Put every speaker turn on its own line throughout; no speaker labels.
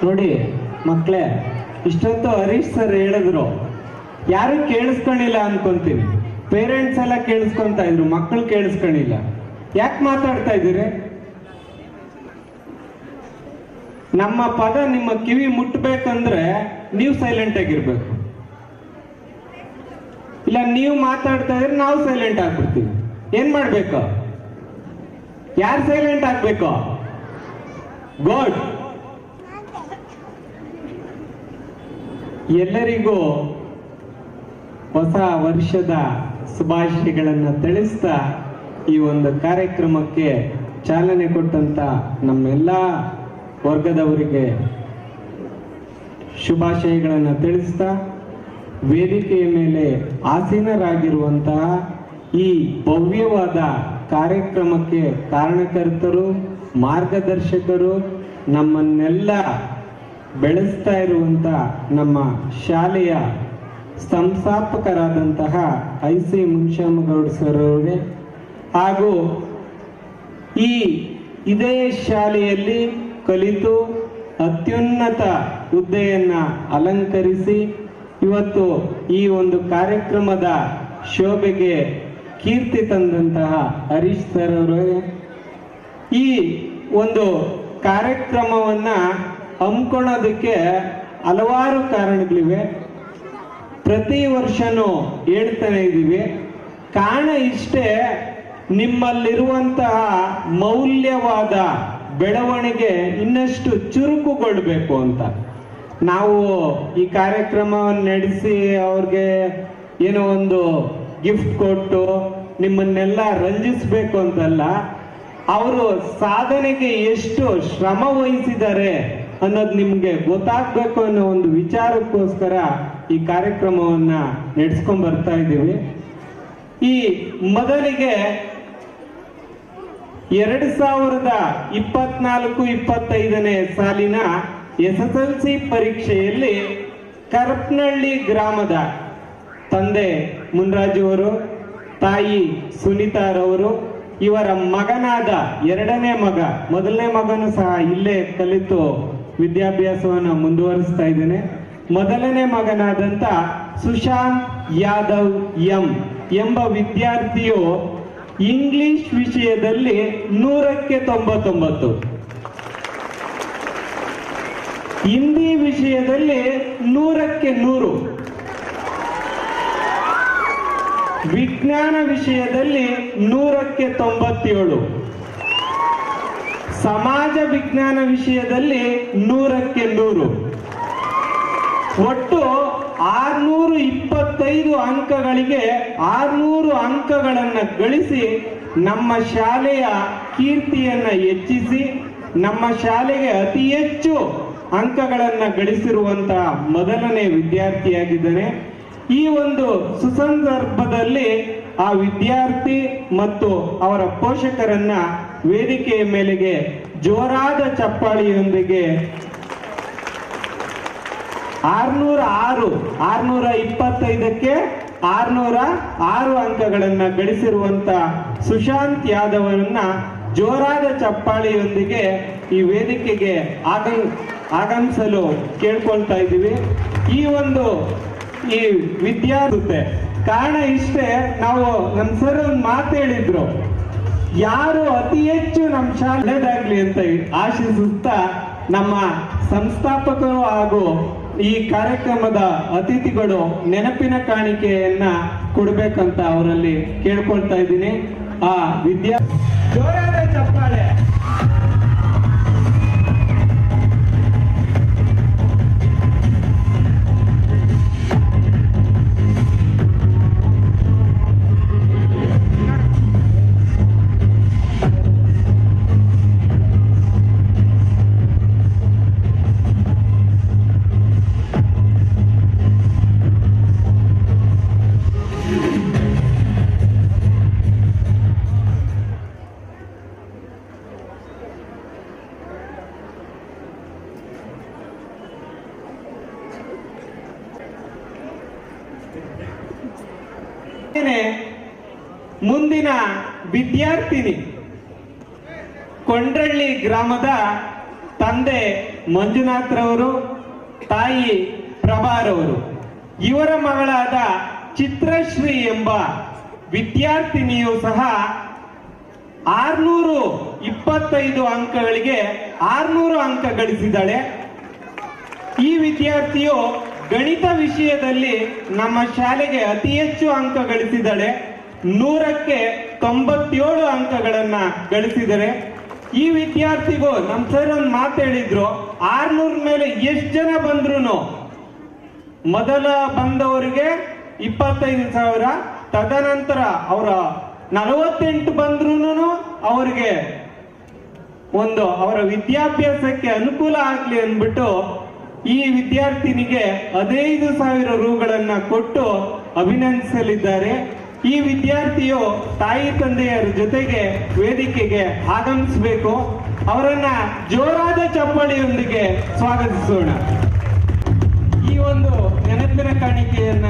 ನೋಡಿ ಮಕ್ಕಳೇ, ಇಷ್ಟೊತ್ತು ಹರೀಶ್ ಸರ್ ಹೇಳಿದ್ರು, ಯಾರು ಕೇಳಿಸ್ಕೊಂಡಿಲ್ಲ ಅನ್ಕೊಂತೀನಿ. ಪೇರೆಂಟ್ಸ್ ಎಲ್ಲ ಕೇಳಿಸ್ಕೊಂತ ಇದ್ರು, ಮಕ್ಕಳು ಕೇಳಿಸ್ಕೊಂಡಿಲ್ಲ. ಯಾಕೆ ಮಾತಾಡ್ತಾ ಇದ್ದೀರಿ? ನಮ್ಮ ಪದ ನಿಮ್ಮ ಕಿವಿ ಮುಟ್ಟಬೇಕಂದ್ರೆ ನೀವು ಸೈಲೆಂಟ್ ಆಗಿರ್ಬೇಕು. ಇಲ್ಲ ನೀವು ಮಾತಾಡ್ತಾ ಇದ್ರೆ ನಾವು ಸೈಲೆಂಟ್ ಆಗ್ಬಿಡ್ತೀವಿ. ಏನ್ ಮಾಡ್ಬೇಕು? ಯಾರು ಸೈಲೆಂಟ್ ಆಗ್ಬೇಕು? ಗೋಡ್. ಎಲ್ಲರಿಗೂ ಹೊಸ ವರ್ಷದ ಶುಭಾಶಯಗಳನ್ನು ತಿಳಿಸ್ತಾ ಈ ಒಂದು ಕಾರ್ಯಕ್ರಮಕ್ಕೆ ಚಾಲನೆ ಕೊಟ್ಟಂತ ನಮ್ಮೆಲ್ಲ ವರ್ಗದವರಿಗೆ ಶುಭಾಶಯಗಳನ್ನು ತಿಳಿಸ್ತಾ, ವೇದಿಕೆಯ ಮೇಲೆ ಆಸೀನರಾಗಿರುವಂತಹ ಈ ಭವ್ಯವಾದ ಕಾರ್ಯಕ್ರಮಕ್ಕೆ ಕಾರಣಕರ್ತರು, ಮಾರ್ಗದರ್ಶಕರು, ನಮ್ಮನ್ನೆಲ್ಲ ಬೆಳೆಸ್ತಾ ಇರುವಂತ ನಮ್ಮ ಶಾಲೆಯ ಸಂಸ್ಥಾಪಕರಾದಂತಹ IC ಮುನ್ಶಾಮಗೌಡ ಸರ್ ಅವರಿಗೆ ಹಾಗೂ ಇದೇ ಶಾಲೆಯಲ್ಲಿ ಕಲಿತು ಅತ್ಯುನ್ನತ ಹುದ್ದೆಯನ್ನ ಅಲಂಕರಿಸಿ ಇವತ್ತು ಈ ಒಂದು ಕಾರ್ಯಕ್ರಮದ ಶೋಭೆಗೆ ಕೀರ್ತಿ ತಂದಂತಹ ಹರೀಶ್ ಸರ್ ಅವರಿಗೆ, ಈ ಒಂದು ಕಾರ್ಯಕ್ರಮವನ್ನ ಹಮ್ಮಿಕೊಳ್ಳೋದಕ್ಕೆ ಹಲವಾರು ಕಾರಣಗಳಿವೆ. ಪ್ರತಿ ವರ್ಷನೂ ಹೇಳ್ತಾನೆ ಇದ್ದೀವಿ. ಕಾರಣ ಇಷ್ಟೇ, ನಿಮ್ಮಲ್ಲಿರುವಂತಹ ಮೌಲ್ಯವಾದ ಬೆಳವಣಿಗೆ ಇನ್ನಷ್ಟು ಚುರುಕುಗೊಳ್ಬೇಕು ಅಂತ. ನಾವು ಈ ಕಾರ್ಯಕ್ರಮವನ್ನು ನಡೆಸಿ ಅವ್ರಿಗೆ ಏನೋ ಒಂದು ಗಿಫ್ಟ್ ಕೊಟ್ಟು ನಿಮ್ಮನ್ನೆಲ್ಲ ರಂಜಿಸಬೇಕು ಅಂತಲ್ಲ, ಅವರು ಸಾಧನೆಗೆ ಎಷ್ಟು ಶ್ರಮ ವಹಿಸಿದ್ದಾರೆ ಅನ್ನೋದು ನಿಮ್ಗೆ ಗೊತ್ತಾಗ್ಬೇಕು ಅನ್ನೋ ಒಂದು ವಿಚಾರಕ್ಕೋಸ್ಕರ ಈ ಕಾರ್ಯಕ್ರಮವನ್ನ ನಡೆಸ್ಕೊಂಡ್ ಬರ್ತಾ ಇದ್ದೀವಿ. ಈ ಮೊದಲಿಗೆ 2024-25ನೇ ಸಾಲಿನ SSLC ಪರೀಕ್ಷೆಯಲ್ಲಿ ಕರಪನಹಳ್ಳಿ ಗ್ರಾಮದ ತಂದೆ ಮುನ್ರಾಜು ಅವರು, ತಾಯಿ ಸುನೀತಾರವರು, ಇವರ ಮಗನಾದ ಎರಡನೇ ಮಗ, ಮೊದಲನೇ ಮಗನು ಸಹ ಇಲ್ಲೇ ಕಲಿತು ವಿದ್ಯಾಭ್ಯಾಸವನ್ನು ಮುಂದುವರಿಸ್ತಾ ಇದ್ದೇನೆ. ಮೊದಲನೇ ಮಗನಾದಂತ ಸುಶಾಂತ್ ಯಾದವ್ ಎಂಬ ವಿದ್ಯಾರ್ಥಿಯು ಇಂಗ್ಲಿಷ್ ವಿಷಯದಲ್ಲಿ 100ಕ್ಕೆ 99, ಹಿಂದಿ ವಿಷಯದಲ್ಲಿ 100ಕ್ಕೆ 100, ವಿಜ್ಞಾನ ವಿಷಯದಲ್ಲಿ 100ಕ್ಕೆ 97, ಸಮಾಜ ವಿಜ್ಞಾನ ವಿಷಯದಲ್ಲಿ 100ಕ್ಕೆ 100, ಒಟ್ಟು 625 ಅಂಕಗಳಿಗೆ 600 ಅಂಕಗಳನ್ನು ಗಳಿಸಿ ನಮ್ಮ ಶಾಲೆಯ ಕೀರ್ತಿಯನ್ನ ಹೆಚ್ಚಿಸಿ ನಮ್ಮ ಶಾಲೆಗೆ ಅತಿ ಹೆಚ್ಚು ಅಂಕಗಳನ್ನು ಗಳಿಸಿರುವಂತಹ ಮೊದಲನೇ ವಿದ್ಯಾರ್ಥಿಯಾಗಿದ್ದಾನೆ. ಈ ಒಂದು ಸುಸಂದರ್ಭದಲ್ಲಿ ಆ ವಿದ್ಯಾರ್ಥಿ ಮತ್ತು ಅವರ ಪೋಷಕರನ್ನ ವೇದಿಕೆಯ ಮೇಲೆಗೆ ಜೋರಾದ ಚಪ್ಪಾಳಿಯೊಂದಿಗೆ 625ಕ್ಕೆ 606 ಅಂಕಗಳನ್ನ ಗಳಿಸಿರುವಂತ ಸುಶಾಂತ್ ಯಾದವರನ್ನ ಜೋರಾದ ಚಪ್ಪಾಳಿಯೊಂದಿಗೆ ಈ ವೇದಿಕೆಗೆ ಆಗಮಿಸಲು ಕೇಳ್ಕೊಳ್ತಾ ಇದ್ದೀವಿ. ಈ ವಿದ್ಯಾರ್ಥಿ ಕಾರಣ ಇಷ್ಟೇ, ನಾವು ನಮ್ಮ ಸರ್ ಒಂದು ಮಾತು ಹೇಳಿದ್ರು, ಯಾರು ಅತಿ ಹೆಚ್ಚು ನಮ್ಮ ಶಾಲೆ ಒಳ್ಳೆದಾಗ್ಲಿ ಅಂತ ಆಶಿಸುತ್ತಾ ನಮ್ಮ ಸಂಸ್ಥಾಪಕರು ಹಾಗೂ ಈ ಕಾರ್ಯಕ್ರಮದ ಅತಿಥಿಗಳು ನೆನಪಿನ ಕಾಣಿಕೆಯನ್ನ ಕೊಡ್ಬೇಕಂತ ಅವರಲ್ಲಿ ಕೇಳ್ಕೊಳ್ತಾ ಇದ್ದೀನಿ. ಆ ಜೋರಾದ ಚಪ್ಪಾಳೆ. ಮುಂದಿನ ವಿದ್ಯಾರ್ಥಿನಿ ಕೊಂಡ್ರಳ್ಳಿ ಗ್ರಾಮದ ತಂದೆ ಮಂಜುನಾಥ್ರವರು, ತಾಯಿ ಪ್ರಭಾರವರು. ಇವರ ಮಗಳಾದ ಚಿತ್ರಶ್ರೀ ಎಂಬ ವಿದ್ಯಾರ್ಥಿನಿಯು ಸಹ 625 ಅಂಕಗಳಿಗೆ 600 ಅಂಕ ಗಳಿಸಿದ್ದಾಳೆ. ಈ ವಿದ್ಯಾರ್ಥಿಯು ಗಣಿತ ವಿಷಯದಲ್ಲಿ ನಮ್ಮ ಶಾಲೆಗೆ ಅತಿ ಹೆಚ್ಚು ಅಂಕ ಗಳಿಸಿದ್ದಾಳೆ. 100ಕ್ಕೆ 97 ಅಂಕಗಳನ್ನ ಗಳಿಸಿದರೆ ಈ ವಿದ್ಯಾರ್ಥಿಗೂ ನಮ್ಮ ಸರ್ ಒಂದು ಮಾತು ಹೇಳಿದ್ರು, 600 ಮೇಲೆ ಎಷ್ಟು ಜನ ಬಂದ್ರು ಮೊದಲ ಬಂದವರಿಗೆ 25,000, ತದನಂತರ ಅವರ 48 ಬಂದ್ರು ಅವರಿಗೆ ಅವರ ವಿದ್ಯಾಭ್ಯಾಸಕ್ಕೆ ಅನುಕೂಲ ಆಗ್ಲಿ ಅಂದ್ಬಿಟ್ಟು ಈ ವಿದ್ಯಾರ್ಥಿನಿಗೆ 15,000 ರೂಗಳನ್ನ ಕೊಟ್ಟು ಅಭಿನಂದಿಸಲಿದ್ದಾರೆ. ಈ ವಿದ್ಯಾರ್ಥಿಯು ತಾಯಿ ತಂದೆಯರ ಜೊತೆಗೆ ವೇದಿಕೆಗೆ ಆಗಮಿಸಬೇಕು. ಅವರನ್ನ ಜೋರಾದ ಚಪ್ಪಾಳೆಯೊಂದಿಗೆ ಸ್ವಾಗತಿಸೋಣ. ಈ ಒಂದು ನೆನಪಿನ ಕಾಣಿಕೆಯನ್ನ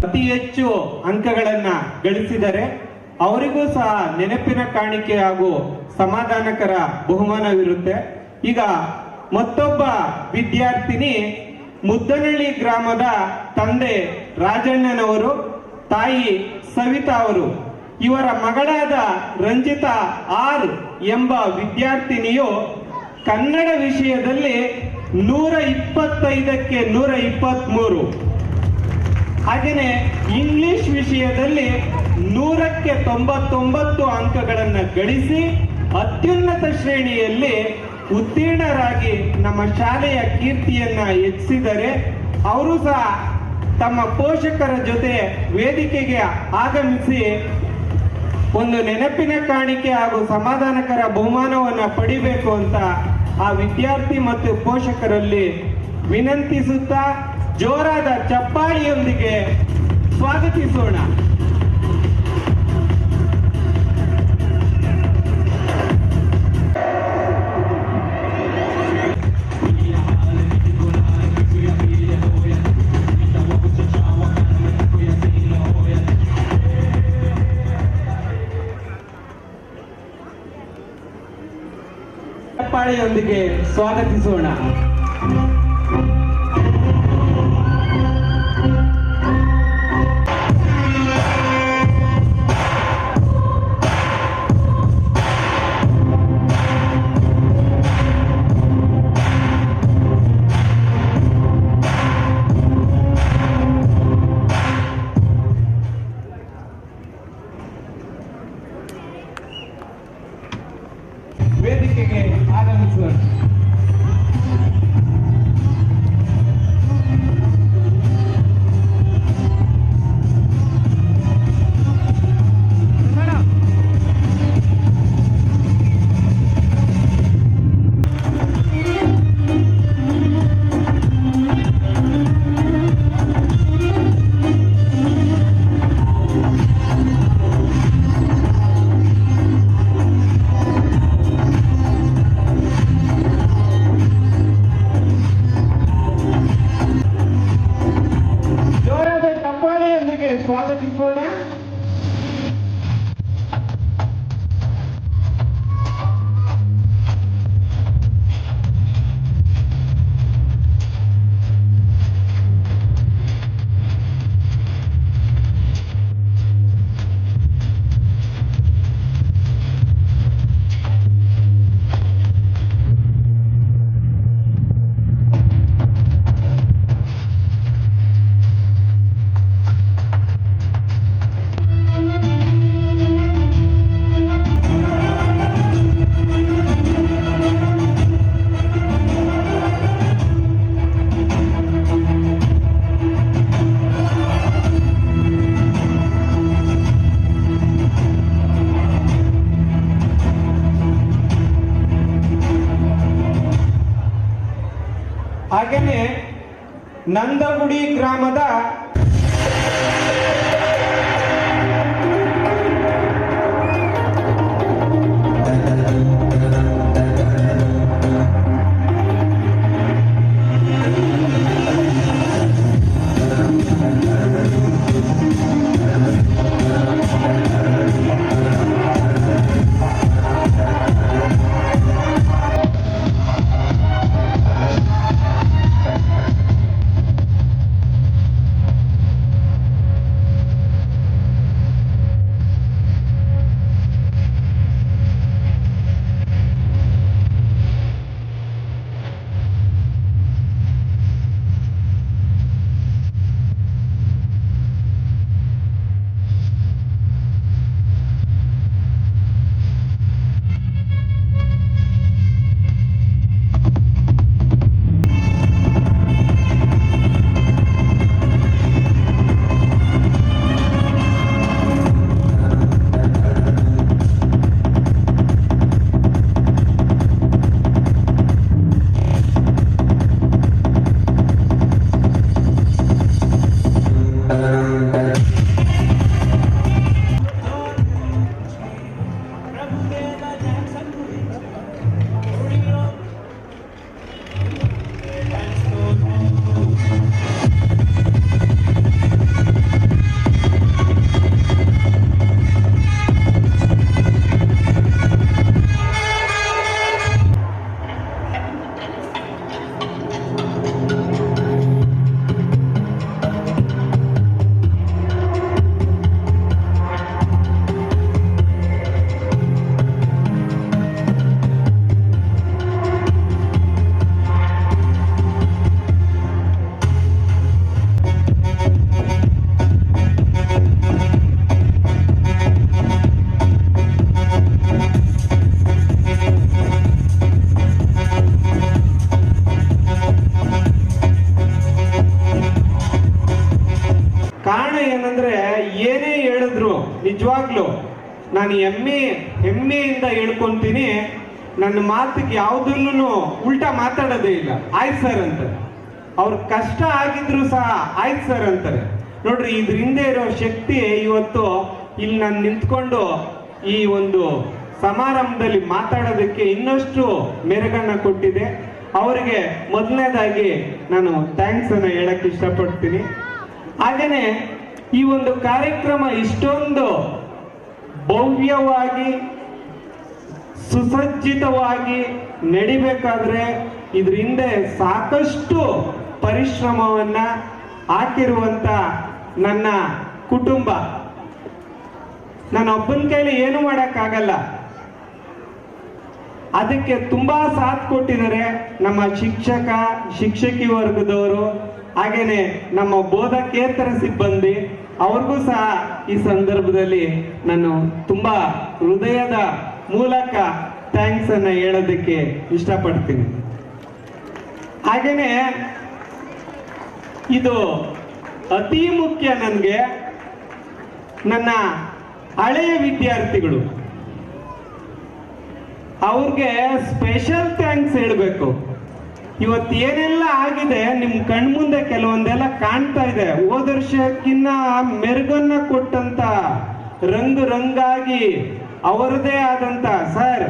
ಅತಿ ಹೆಚ್ಚು ಅಂಕಗಳನ್ನ ಗಳಿಸಿದರೆ ಅವರಿಗೂ ಸಹ ನೆನಪಿನ ಕಾಣಿಕೆ ಹಾಗೂ ಸಮಾಧಾನಕರ ಬಹುಮಾನವಿರುತ್ತೆ. ಈಗ ಮತ್ತೊಬ್ಬ ವಿದ್ಯಾರ್ಥಿನಿ ಮುದ್ದನಹಳ್ಳಿ ಗ್ರಾಮದ ತಂದೆ ರಾಜಣ್ಣನವರು, ತಾಯಿ ಸವಿತಾ ಅವರು. ಇವರ ಮಗಳಾದ ರಂಜಿತಾ ಆರ್ ಎಂಬ ವಿದ್ಯಾರ್ಥಿನಿಯು ಕನ್ನಡ ವಿಷಯದಲ್ಲಿ 125ಕ್ಕೆ 123, ಹಾಗೆಯೇ ಇಂಗ್ಲಿಷ್ ವಿಷಯದಲ್ಲಿ 100ಕ್ಕೆ 99 ಅಂಕಗಳನ್ನು ಗಳಿಸಿ ಅತ್ಯುನ್ನತ ಶ್ರೇಣಿಯಲ್ಲಿ ಉತ್ತೀರ್ಣರಾಗಿ ನಮ್ಮ ಶಾಲೆಯ ಕೀರ್ತಿಯನ್ನ ಹೆಚ್ಚಿಸಿದರೆ ಅವರು ಸಹ ತಮ್ಮ ಪೋಷಕರ ಜೊತೆ ವೇದಿಕೆಗೆ ಆಗಮಿಸಿ ಒಂದು ನೆನಪಿನ ಕಾಣಿಕೆ ಹಾಗೂ ಸಮಾಧಾನಕರ ಬಹುಮಾನವನ್ನ ಪಡಿಬೇಕು ಅಂತ ಆ ವಿದ್ಯಾರ್ಥಿ ಮತ್ತು ಪೋಷಕರಲ್ಲಿ ವಿನಂತಿಸುತ್ತಾ ಜೋರಾದ ಚಪ್ಪಾಳಿಯೊಂದಿಗೆ ಸ್ವಾಗತಿಸೋಣ. ಚಪ್ಪಾಳೆಯೊಂದಿಗೆ ಸ್ವಾಗತಿಸೋಣ. ವೇದಿಕೆಗೆ ಆಗಮಿಸುವ ಸ್ವಾಗತಿಸೋಣ. ಹಾಗೆಯೇ ನಂದಗುಡಿ ಗ್ರಾಮದ ಕಾರಣ ಏನಂದ್ರೆ ಏನೇ ಹೇಳಿದ್ರು ನಿಜವಾಗ್ಲು ನಾನು ಹೆಮ್ಮೆಯಿಂದ ಹೇಳ್ಕೊಂತೀನಿ. ನನ್ನ ಮಾತಿಗೆ ಯಾವುದನ್ನು ಉಲ್ಟಾ ಮಾತಾಡೋದೇ ಇಲ್ಲ. ಆಯ್ತು ಸರ್ ಅಂತಾರೆ. ಅವ್ರ ಕಷ್ಟ ಆಗಿದ್ರು ಸಹ ಆಯ್ತು ಸರ್ ಅಂತಾರೆ. ನೋಡ್ರಿ, ಇದ್ರ ಹಿಂದೆ ಇರೋ ಶಕ್ತಿ ಇವತ್ತು ಇಲ್ಲಿ ನಾನು ನಿಂತ್ಕೊಂಡು ಈ ಒಂದು ಸಮಾರಂಭದಲ್ಲಿ ಮಾತಾಡೋದಕ್ಕೆ ಇನ್ನಷ್ಟು ಮೆರುಗನ್ನ ಕೊಟ್ಟಿದೆ. ಅವರಿಗೆ ಮೊದಲನೇದಾಗಿ ನಾನು ಥ್ಯಾಂಕ್ಸ್ ಅನ್ನ ಹೇಳಕ್ ಇಷ್ಟಪಡ್ತೀನಿ. ಹಾಗೇನೆ ಈ ಒಂದು ಕಾರ್ಯಕ್ರಮ ಇಷ್ಟೊಂದು ಭವ್ಯವಾಗಿ ಸುಸಜ್ಜಿತವಾಗಿ ನಡಿಬೇಕಾದ್ರೆ ಇದ್ರ ಹಿಂದೆ ಸಾಕಷ್ಟು ಪರಿಶ್ರಮವನ್ನ ಹಾಕಿರುವಂತ ನನ್ನ ಕುಟುಂಬ, ನನ್ನ ಒಬ್ಬನ ಕೈಲಿ ಏನು ಮಾಡಕ್ಕಾಗಲ್ಲ. ಅದಕ್ಕೆ ತುಂಬಾ ಸಾಥ್ ಕೊಟ್ಟಿದ್ದಾರೆ ನಮ್ಮ ಶಿಕ್ಷಕಿ ವರ್ಗದವರು, ಹಾಗೇನೆ ನಮ್ಮ ಬೋಧಕೇತರ ಸಿಬ್ಬಂದಿ. ಅವ್ರಿಗೂ ಸಹ ಈ ಸಂದರ್ಭದಲ್ಲಿ ನಾನು ತುಂಬಾ ಹೃದಯದ ಮೂಲಕ ಥ್ಯಾಂಕ್ಸ್ ಅನ್ನ ಹೇಳೋದಕ್ಕೆ ಇಷ್ಟಪಡ್ತೀನಿ. ಹಾಗೇನೆ ಇದು ಅತಿ ಮುಖ್ಯ ನನಗೆ, ನನ್ನ ಹಳೆಯ ವಿದ್ಯಾರ್ಥಿಗಳು, ಅವ್ರಿಗೆ ಸ್ಪೆಷಲ್ ಥ್ಯಾಂಕ್ಸ್ ಹೇಳಬೇಕು. ಇವತ್ತು ಏನೆಲ್ಲ ಆಗಿದೆ ನಿಮ್ ಕಣ್ಮುಂದೆ ಕೆಲವೊಂದೆಲ್ಲ ಕಾಣ್ತಾ ಇದೆ. ಹೋದ ವರ್ಷಕ್ಕಿನ್ನ ಮೆರುಗನ್ನ ಕೊಟ್ಟಂತ ರಂಗಾಗಿ ಅವರದೇ ಆದಂತ, ಸರ್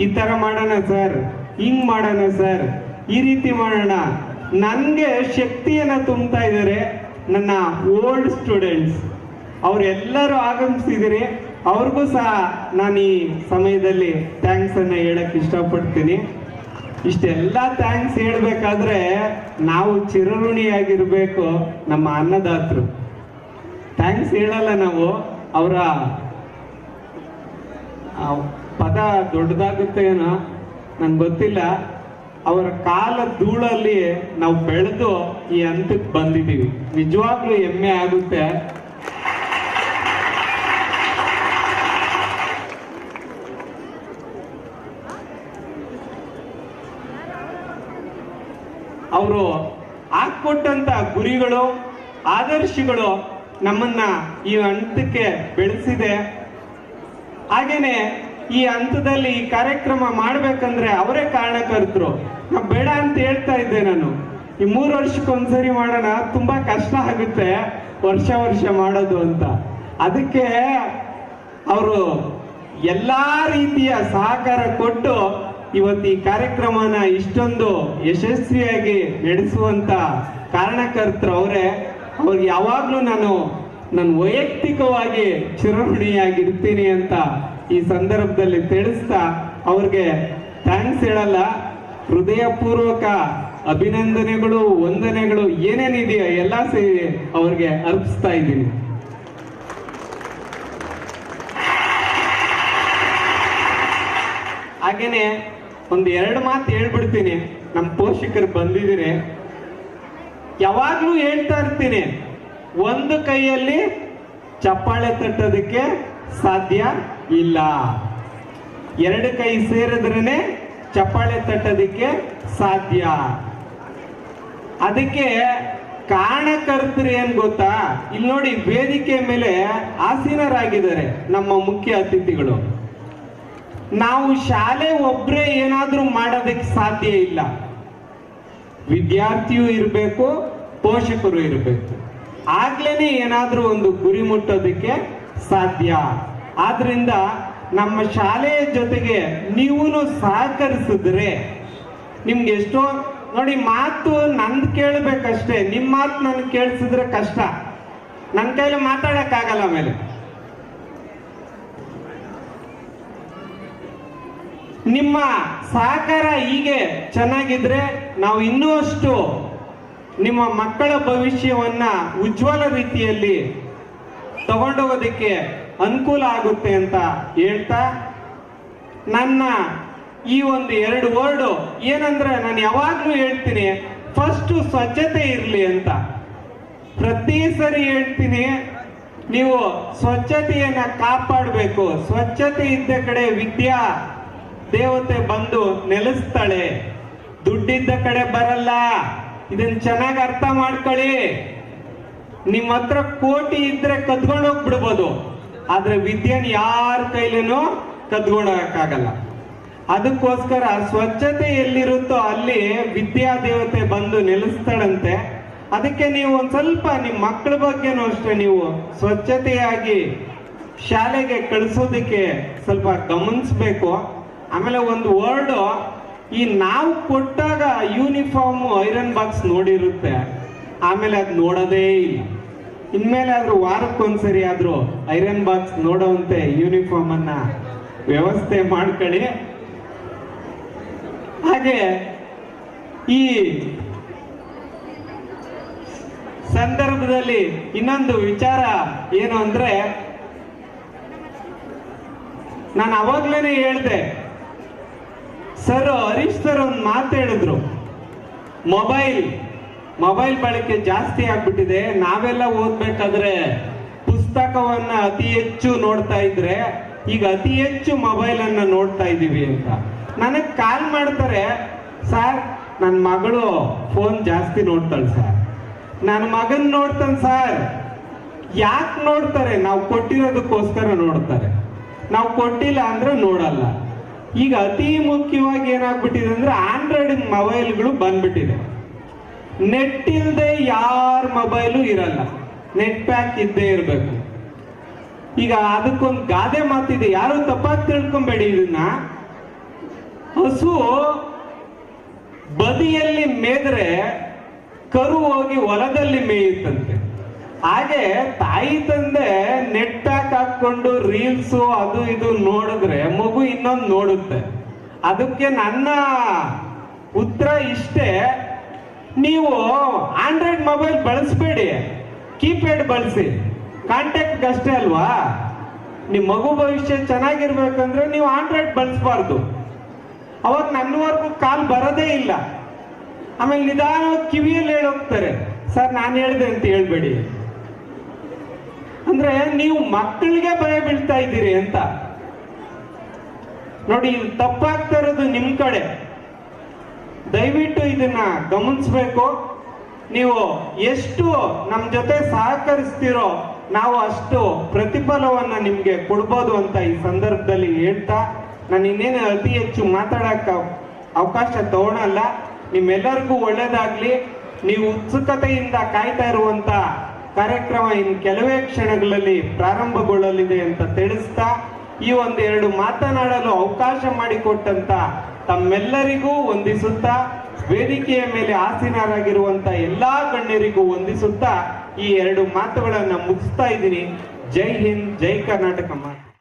ಈ ತರ ಮಾಡೋಣ ಸರ್, ಹಿಂಗ್ ಮಾಡೋಣ ಸರ್, ಈ ರೀತಿ ಮಾಡೋಣ, ನನ್ಗೆ ಶಕ್ತಿಯನ್ನ ತುಂಬ್ತಾ ಇದ್ದಾರೆ ನನ್ನ ಓಲ್ಡ್ ಸ್ಟೂಡೆಂಟ್ಸ್. ಅವರೆಲ್ಲರೂ ಆಗಮಿಸಿದಿರಿ. ಅವ್ರಿಗೂ ಸಹ ನಾನು ಈ ಸಮಯದಲ್ಲಿ ಥ್ಯಾಂಕ್ಸ್ ಅನ್ನ ಹೇಳಕ್ ಇಷ್ಟಪಡ್ತೀನಿ. ಇಷ್ಟೆಲ್ಲ ಥ್ಯಾಂಕ್ಸ್ ಹೇಳ್ಬೇಕಾದ್ರೆ ನಾವು ಚಿರಋಣಿಯಾಗಿರ್ಬೇಕು ನಮ್ಮ ಅನ್ನದಾತರು. ಥ್ಯಾಂಕ್ಸ್ ಹೇಳಲ್ಲ ನಾವು, ಅವರ ಪದ ದೊಡ್ಡದಾಗುತ್ತೆ ಏನೋ ನಂಗೆ ಗೊತ್ತಿಲ್ಲ. ಅವರ ಕಾಲ ಧೂಳಲ್ಲಿ ನಾವು ಬೆಳೆದು ಈ ಹಂತಕ್ಕೆ ಬಂದಿದ್ದೀವಿ. ನಿಜವಾಗ್ಲೂ ಹೆಮ್ಮೆ ಆಗುತ್ತೆ. ಅವರು ಹಾಕೊಟ್ಟಂತ ಗುರಿಗಳು, ಆದರ್ಶಗಳು ನಮ್ಮನ್ನ ಈ ಹಂತಕ್ಕೆ ಬೆಳೆಸಿದೆ. ಹಾಗೇನೆ ಈ ಹಂತದಲ್ಲಿ ಈ ಕಾರ್ಯಕ್ರಮ ಮಾಡ್ಬೇಕಂದ್ರೆ ಅವರೇ ಕಾರಣಕರ್ತರು. ನಾವು ಬೇಡ ಅಂತ ಹೇಳ್ತಾ ಇದ್ದೆ ನಾನು. ಈ 3 ವರ್ಷಕ್ಕೊಂದ್ಸರಿ ಮಾಡೋಣ, ತುಂಬಾ ಕಷ್ಟ ಆಗುತ್ತೆ ವರ್ಷ ಮಾಡೋದು ಅಂತ. ಅದಕ್ಕೆ ಅವರು ಎಲ್ಲಾ ರೀತಿಯ ಸಹಕಾರ ಕೊಟ್ಟು ಇವತ್ತು ಈ ಕಾರ್ಯಕ್ರಮನ ಇಷ್ಟೊಂದು ಯಶಸ್ವಿಯಾಗಿ ನಡೆಸುವಂತ ಕಾರಣಕರ್ತರು ಅವರೇ. ಅವ್ರಿಗೆ ಯಾವಾಗ್ಲೂ ನಾನು ವೈಯಕ್ತಿಕವಾಗಿ ಚಿರಋಣಿಯಾಗಿರ್ತೀನಿ ಅಂತ ಈ ಸಂದರ್ಭದಲ್ಲಿ ತಿಳಿಸ್ತಾ ಅವ್ರಿಗೆ ಥ್ಯಾಂಕ್ಸ್ ಹೇಳಲ್ಲ, ಹೃದಯಪೂರ್ವಕ ಅಭಿನಂದನೆಗಳು, ವಂದನೆಗಳು ಏನೇನಿದೆಯೋ ಎಲ್ಲ ಸೇರಿ ಅವ್ರಿಗೆ ಅರ್ಪಿಸ್ತಾ ಇದ್ದೀನಿ. ಹಾಗೇನೆ ಒಂದು 2 ಮಾತು ಹೇಳ್ಬಿಡ್ತೀನಿ. ನಮ್ಮ ಪೋಷಕರು ಬಂದಿದ್ದೀರಿ, ಯಾವಾಗ್ಲೂ ಹೇಳ್ತಾ ಇರ್ತೀನಿ, ಒಂದು ಕೈಯಲ್ಲಿ ಚಪ್ಪಾಳೆ ತಟ್ಟೋದಕ್ಕೆ ಸಾಧ್ಯ ಇಲ್ಲ, 2 ಕೈ ಸೇರಿದ್ರೇನೆ ಚಪ್ಪಾಳೆ ತಟ್ಟೋದಕ್ಕೆ ಸಾಧ್ಯ. ಅದಕ್ಕೆ ಕಾರಣಕರ್ತರು ಏನ್ ಗೊತ್ತಾ, ಇಲ್ಲಿ ನೋಡಿ ವೇದಿಕೆ ಮೇಲೆ ಆಸೀನರಾಗಿದ್ದಾರೆ ನಮ್ಮ ಮುಖ್ಯ ಅತಿಥಿಗಳು. ನಾವು ಶಾಲೆ ಒಬ್ರೇ ಏನಾದ್ರೂ ಮಾಡೋದಕ್ಕೆ ಸಾಧ್ಯ ಇಲ್ಲ. ವಿದ್ಯಾರ್ಥಿಯೂ ಇರಬೇಕು, ಪೋಷಕರು ಇರಬೇಕು, ಆಗ್ಲೇನೆ ಏನಾದ್ರೂ ಒಂದು ಗುರಿ ಮುಟ್ಟೋದಕ್ಕೆ ಸಾಧ್ಯ. ಆದ್ರಿಂದ ನಮ್ಮ ಶಾಲೆಯ ಜೊತೆಗೆ ನೀವು ಸಹಕರಿಸಿದ್ರೆ ನಿಮ್ಗೆ ಎಷ್ಟೋ ನೋಡಿ, ಮಾತು ನಂದು ಕೇಳಬೇಕಷ್ಟೇ, ನಿಮ್ಮ ಮಾತು ನನ್ಗೆ ಕೇಳಿಸಿದ್ರೆ ಕಷ್ಟ, ನನ್ನ ಕೈಲಿ ಮಾತಾಡಕ್ಕಾಗಲ್ಲ. ಆಮೇಲೆ ನಿಮ್ಮ ಸಹಕಾರ ಹೀಗೆ ಚೆನ್ನಾಗಿದ್ರೆ ನಾವು ಇನ್ನೂ ಅಷ್ಟು ನಿಮ್ಮ ಮಕ್ಕಳ ಭವಿಷ್ಯವನ್ನ ಉಜ್ವಲ ರೀತಿಯಲ್ಲಿ ತಗೊಂಡೋಗೋದಕ್ಕೆ ಅನುಕೂಲ ಆಗುತ್ತೆ ಅಂತ ಹೇಳ್ತಾ, ನನ್ನ ಈ ಒಂದು 2 ವರ್ಡು ಏನಂದ್ರೆ, ನಾನು ಯಾವಾಗ್ಲೂ ಹೇಳ್ತೀನಿ, ಫಸ್ಟ್ ಸ್ವಚ್ಛತೆ ಇರಲಿ ಅಂತ ಪ್ರತಿ ಸರಿ ಹೇಳ್ತೀನಿ. ನೀವು ಸ್ವಚ್ಛತೆಯನ್ನ ಕಾಪಾಡಬೇಕು. ಸ್ವಚ್ಛತೆ ಇದ್ದ ಕಡೆ ವಿದ್ಯಾ ದೇವತೆ ಬಂದು ನೆಲೆಸ್ತಾಳೆ, ದುಡ್ಡಿದ್ದ ಕಡೆ ಬರಲ್ಲ. ಇದನ್ನ ಚೆನ್ನಾಗಿ ಅರ್ಥ ಮಾಡ್ಕೊಳ್ಳಿ. ನಿಮ್ಮ ಹತ್ರ ಕೋಟಿ ಇದ್ರೆ ಕದ್ಕೊಂಡು ಹೋಗ್ಬಿಡ್ಬೋದು, ಆದ್ರೆ ವಿದ್ಯೆನ ಯಾರ ಕೈಲೇನೂ ಕದ್ಕೊಂಡೋಗಕ್ಕಾಗಲ್ಲ. ಅದಕ್ಕೋಸ್ಕರ ಸ್ವಚ್ಛತೆ ಎಲ್ಲಿರುತ್ತೋ ಅಲ್ಲಿ ವಿದ್ಯಾ ದೇವತೆ ಬಂದು ನೆಲೆಸ್ತಾಳಂತೆ. ಅದಕ್ಕೆ ನೀವು ಒಂದ್ ಸ್ವಲ್ಪ ನಿಮ್ಮ ಮಕ್ಕಳ ಬಗ್ಗೆನೂ ಅಷ್ಟೇ ನೀವು ಸ್ವಚ್ಛತೆಯಾಗಿ ಶಾಲೆಗೆ ಕಳಿಸೋದಕ್ಕೆ ಸ್ವಲ್ಪ ಗಮನಿಸ್ಬೇಕು. ಆಮೇಲೆ ಒಂದು ವರ್ಡ್, ಈ ನಾವು ಕೊಟ್ಟಾಗ ಯೂನಿಫಾರ್ಮ್ ಐರನ್ ಬಾಕ್ಸ್ ನೋಡಿರುತ್ತೆ, ಆಮೇಲೆ ಅದು ನೋಡೋದೇ ಇಲ್ಲ. ಇನ್ಮೇಲೆ ಆದ್ರೂ ವಾರಕ್ಕೊಂದ್ಸರಿ ಆದ್ರೂ ಐರನ್ ಬಾಕ್ಸ್ ನೋಡೋವಂತೆ ಯೂನಿಫಾರ್ಮ್ ಅನ್ನ ವ್ಯವಸ್ಥೆ ಮಾಡ್ಕೊಳ್ಳಿ. ಹಾಗೆ ಈ ಸಂದರ್ಭದಲ್ಲಿ ಇನ್ನೊಂದು ವಿಚಾರ ಏನು ಅಂದ್ರೆ, ನಾನು ಅವಾಗ್ಲೇನೆ ಹೇಳ್ದೆ, ಸರ್ ಹರೀಶ್ ಸರ್ ಒಂದು ಮಾತು ಹೇಳಿದ್ರು, ಮೊಬೈಲ್ ಬಳಕೆ ಜಾಸ್ತಿ ಆಗ್ಬಿಟ್ಟಿದೆ. ನಾವೆಲ್ಲ ಓದ್ಬೇಕಾದ್ರೆ ಪುಸ್ತಕವನ್ನ ಅತಿ ಹೆಚ್ಚು ನೋಡ್ತಾ ಇದ್ರೆ ಈಗ ಅತಿ ಹೆಚ್ಚು ಮೊಬೈಲ್ ಅನ್ನ ನೋಡ್ತಾ ಇದೀವಿ ಅಂತ. ನನಗ್ ಕಾಲ್ ಮಾಡ್ತಾರೆ, ಸರ್ ನನ್ನ ಮಗಳು ಫೋನ್ ಜಾಸ್ತಿ ನೋಡ್ತಾಳೆ ಸರ್, ನನ್ನ ಮಗನ್ ನೋಡ್ತಾನೆ ಸರ್. ಯಾಕೆ ನೋಡ್ತಾರೆ? ನಾವು ಕೊಟ್ಟಿರೋದಕ್ಕೋಸ್ಕರ ನೋಡ್ತಾರೆ, ನಾವು ಕೊಟ್ಟಿಲ್ಲ ಅಂದ್ರೆ ನೋಡಲ್ಲ. ಈಗ ಅತಿ ಮುಖ್ಯವಾಗಿ ಏನಾಗ್ಬಿಟ್ಟಿದೆ ಅಂದ್ರೆ ಆಂಡ್ರಾಯ್ಡ್ ಮೊಬೈಲ್ಗಳು ಬಂದ್ಬಿಟ್ಟಿದೆ. ನೆಟ್ ಇಲ್ಲದೆ ಯಾರ ಮೊಬೈಲು ಇರಲ್ಲ, ನೆಟ್ ಪ್ಯಾಕ್ ಇದ್ದೇ ಇರಬೇಕು. ಈಗ ಅದಕ್ಕೊಂದು ಗಾದೆ ಮಾತಿದೆ, ಯಾರು ತಪ್ಪಾಗಿ ತಿಳ್ಕೊಂಬೇಡಿ ಇದನ್ನ. ಹಸು ಬದಿಯಲ್ಲಿ ಮೇದ್ರೆ ಕರು ಹೋಗಿ ಹೊಲದಲ್ಲಿ ಮೇಯುತ್ತಂತೆ. ಹಾಗೆ ತಾಯಿ ತಂದೆ ನೆಟ್ ಪ್ಯಾಕ್ ಹಾಕೊಂಡು ರೀಲ್ಸು ಅದು ಇದು ನೋಡಿದ್ರೆ ಮಗು ಇನ್ನೊಂದು ನೋಡುತ್ತೆ. ಅದಕ್ಕೆ ನನ್ನ ಉತ್ತರ ಇಷ್ಟೇ, ನೀವು ಆಂಡ್ರಾಯ್ಡ್ ಮೊಬೈಲ್ ಬಳಸಬೇಡಿ, ಕೀಪ್ಯಾಡ್ ಬಳಸಿ. ಕಾಂಟ್ಯಾಕ್ಟ್ ಅಷ್ಟೇ ಅಲ್ವಾ? ನಿಮ್ ಮಗು ಭವಿಷ್ಯ ಚೆನ್ನಾಗಿರ್ಬೇಕಂದ್ರೆ ನೀವು ಆಂಡ್ರಾಯ್ಡ್ ಬಳಸಬಾರ್ದು. ಅವಾಗ ನನ್ನವರೆಗೂ ಕಾಲ್ ಬರೋದೇ ಇಲ್ಲ. ಆಮೇಲೆ ನಿಧಾನ ಕಿವಿಯಲ್ಲಿ ಹೇಳೋಗ್ತಾರೆ, ಸರ್ ನಾನು ಹೇಳ್ದೆ ಅಂತ ಹೇಳ್ಬೇಡಿ. ಅಂದ್ರೆ ನೀವು ಮಕ್ಕಳಿಗೆ ಭಯ ಬೀಳ್ತಾ ಇದ್ದೀರಿ ಅಂತ. ನೋಡಿ, ಇದು ತಪ್ಪಾಗ್ತಾ ಇರೋದು ನಿಮ್ ಕಡೆ. ದಯವಿಟ್ಟು ಇದನ್ನ ಗಮನಿಸ್ಬೇಕು. ನೀವು ಎಷ್ಟು ನಮ್ಮ ಜೊತೆ ಸಹಕರಿಸ್ತೀರೋ ನಾವು ಅಷ್ಟು ಪ್ರತಿಫಲವನ್ನ ನಿಮ್ಗೆ ಕೊಡ್ಬೋದು ಅಂತ ಈ ಸಂದರ್ಭದಲ್ಲಿ ಹೇಳ್ತಾ, ನಾನು ಇನ್ನೇನು ಅತಿ ಹೆಚ್ಚು ಮಾತಾಡಕ್ಕ ಅವಕಾಶ ತಗೊಳಲ್ಲ. ನಿಮ್ಮೆಲ್ಲರಿಗೂ ಒಳ್ಳೇದಾಗ್ಲಿ. ನೀವು ಉತ್ಸುಕತೆಯಿಂದ ಕಾಯ್ತಾ ಇರುವಂತ ಕಾರ್ಯಕ್ರಮ ಇನ್ನು ಕೆಲವೇ ಕ್ಷಣಗಳಲ್ಲಿ ಪ್ರಾರಂಭಗೊಳ್ಳಲಿದೆ ಅಂತ ತಿಳಿಸ್ತಾ, ಈ ಒಂದೆರಡು ಮಾತನಾಡಲು ಅವಕಾಶ ಮಾಡಿಕೊಟ್ಟಂತ ತಮ್ಮೆಲ್ಲರಿಗೂ ವಂದಿಸುತ್ತಾ, ವೇದಿಕೆಯ ಮೇಲೆ ಆಸೀನರಾಗಿರುವಂತ ಎಲ್ಲಾ ಗಣ್ಯರಿಗೂ ವಂದಿಸುತ್ತಾ ಈ 2 ಮಾತುಗಳನ್ನ ಮುಗಿಸ್ತಾ ಇದ್ದೀನಿ. ಜೈ ಹಿಂದ್, ಜೈ ಕರ್ನಾಟಕ.